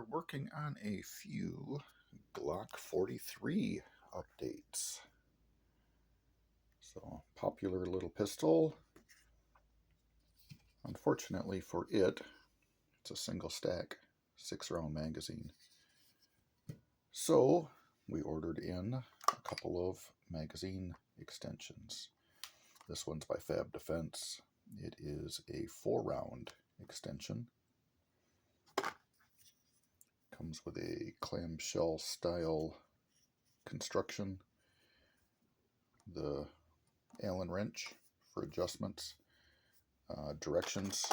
we're working on a few Glock 43 updates. So, popular little pistol. Unfortunately for it, it's a single stack 6-round magazine. So, we ordered in a couple of magazine extensions. This one's by FAB Defense. It is a 4-round extension. Comes with a clamshell style construction, the Allen wrench for adjustments, directions.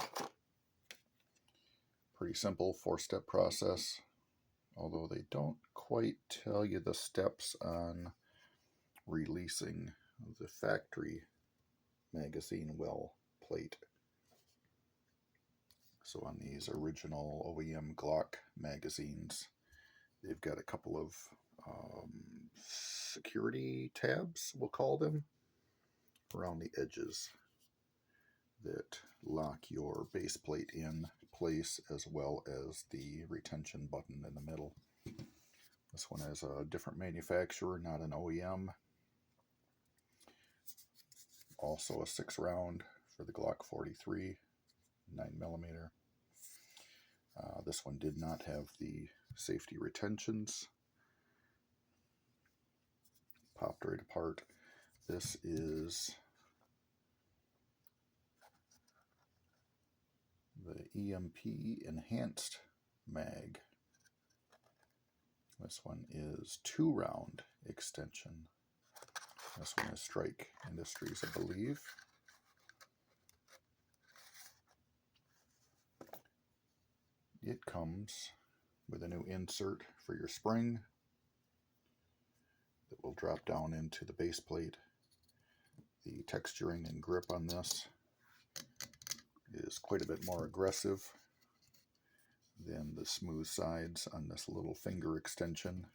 Pretty simple 4-step process, although they don't quite tell you the steps on releasing the factory magazine well plate. So on these original OEM Glock magazines, they've got a couple of security tabs, we'll call them, around the edges that lock your base plate in place, as well as the retention button in the middle. This one has a different manufacturer, not an OEM. Also a 6-round for the Glock 43, 9mm. This one did not have the safety retentions. Popped right apart. This is the EMP Enhanced Mag. This one is 2-round extension. This one is Strike Industries, I believe. It comes with a new insert for your spring that will drop down into the base plate. The texturing and grip on this is quite a bit more aggressive than the smooth sides on this little finger extension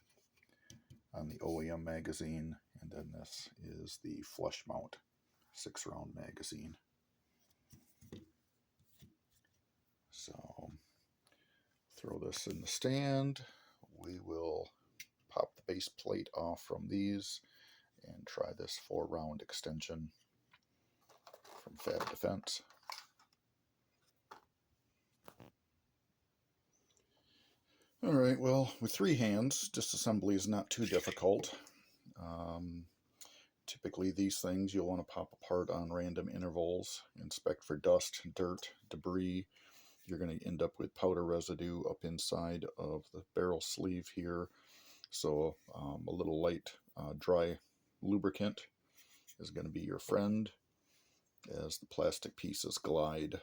on the OEM magazine, and then this is the flush mount 6-round magazine. So throw this in the stand. We will pop the base plate off from these and try this 4-round extension from FAB Defense. Alright, well, with 3 hands, disassembly is not too difficult. Typically these things you'll want to pop apart on random intervals, inspect for dust, dirt, debris. You're going to end up with powder residue up inside of the barrel sleeve here. So a little light dry lubricant is going to be your friend as the plastic pieces glide.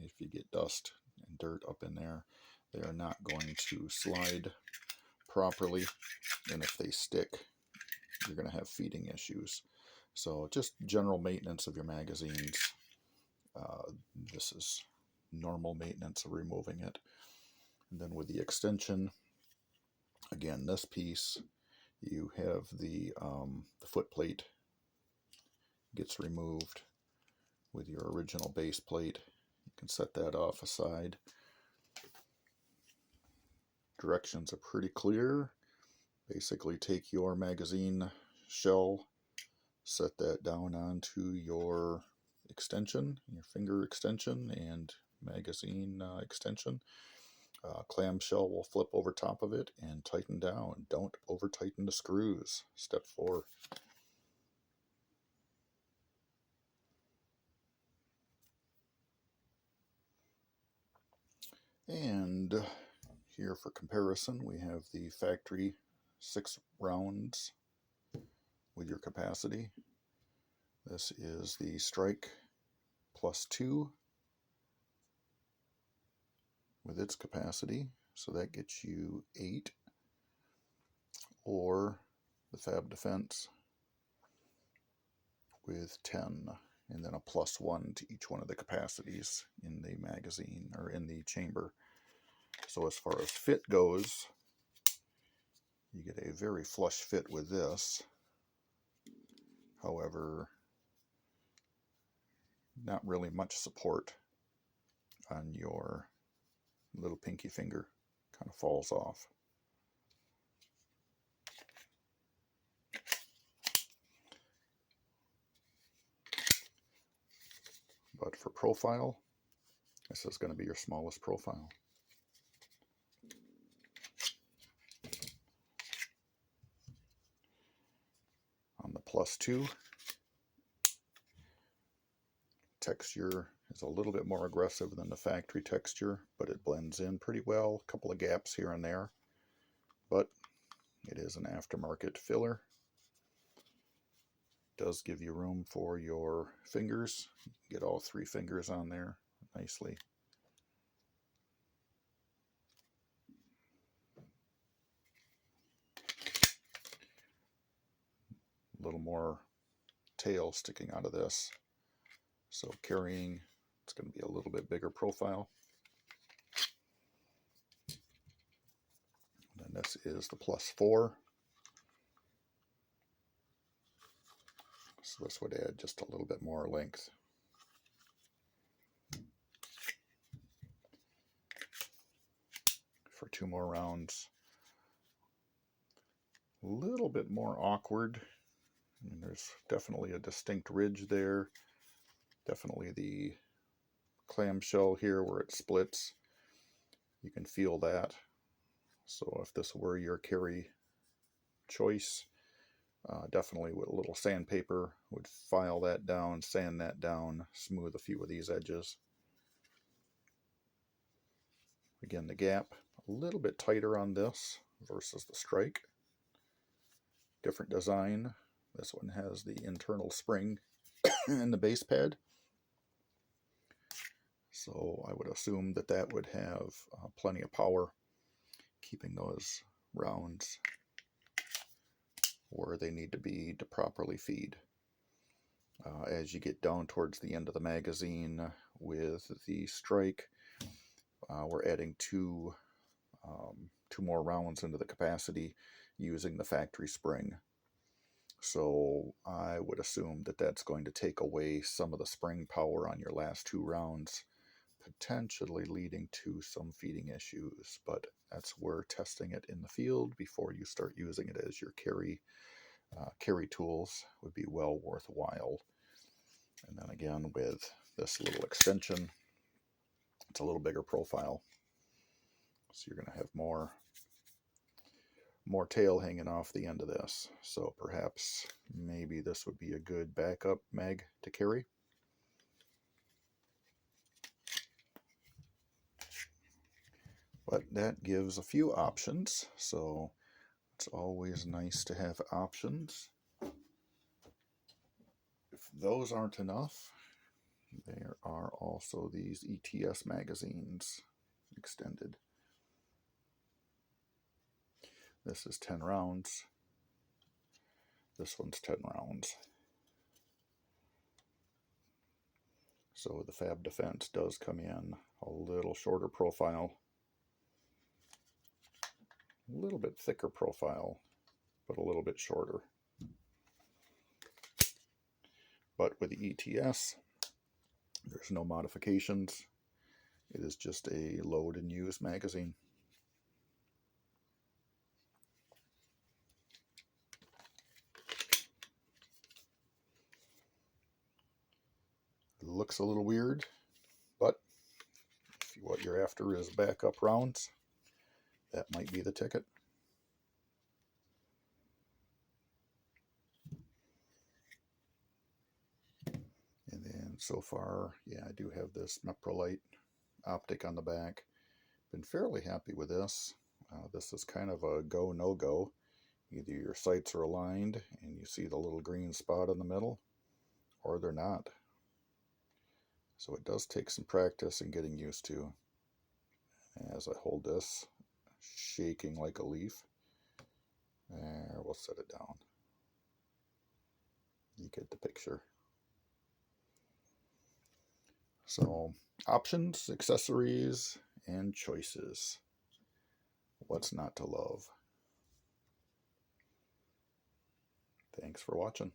If you get dust and dirt up in there, they are not going to slide properly, and if they stick, you're going to have feeding issues. So just general maintenance of your magazines. This is normal maintenance of removing it. And then with the extension, again, this piece, you have the foot plate gets removed with your original base plate. You can set that off aside. Directions are pretty clear. Basically take your magazine shell, set that down onto your extension, your finger extension and magazine extension. Clamshell will flip over top of it and tighten down. Don't over tighten the screws. Step 4. And here for comparison, we have the factory 6 rounds with your capacity. This is the Strike +2 with its capacity, so that gets you 8, or the FAB Defense with 10, and then a +1 to each one of the capacities in the magazine or in the chamber. So as far as fit goes, you get a very flush fit with this. However, not really much support on your little pinky finger kind of falls off. But for profile, this is going to be your smallest profile. On the +2, texture is a little bit more aggressive than the factory texture, but it blends in pretty well. A couple of gaps here and there, but it is an aftermarket filler. It does give you room for your fingers. You can get all 3 fingers on there nicely. A little more tail sticking out of this, so carrying, it's going to be a little bit bigger profile. And this is the +4, so this would add just a little bit more length. For 2 more rounds. A little bit more awkward. I mean, there's definitely a distinct ridge there. Definitely the clamshell here where it splits. You can feel that. So if this were your carry choice, definitely with a little sandpaper would file that down, sand that down, smooth a few of these edges. Again, the gap a little bit tighter on this versus the strike. Different design. This one has the internal spring in the base pad. So I would assume that that would have plenty of power, keeping those rounds where they need to be to properly feed. As you get down towards the end of the magazine with the strike, we're adding two more rounds into the capacity using the factory spring. So I would assume that that's going to take away some of the spring power on your last 2 rounds, potentially leading to some feeding issues, but that's where testing it in the field before you start using it as your carry tools would be well worthwhile. And then again, with this little extension, it's a little bigger profile, so you're going to have more tail hanging off the end of this. So perhaps maybe this would be a good backup mag to carry. But that gives a few options, so it's always nice to have options. If those aren't enough, there are also these ETS magazines extended. This is 10 rounds. This one's 10 rounds. So the FAB Defense does come in a little shorter profile, a little bit thicker profile, but a little bit shorter. But with the ETS, there's no modifications. It is just a load and use magazine. It looks a little weird, but if what you're after is backup rounds, that might be the ticket. And then so far, yeah, I do have this Meprolite optic on the back. Been fairly happy with this. This is kind of a go, no go. Either your sights are aligned and you see the little green spot in the middle, or they're not. So it does take some practice and getting used to. As I hold this, shaking like a leaf. There, we'll set it down. You get the picture. So, options, accessories, and choices. What's not to love? Thanks for watching.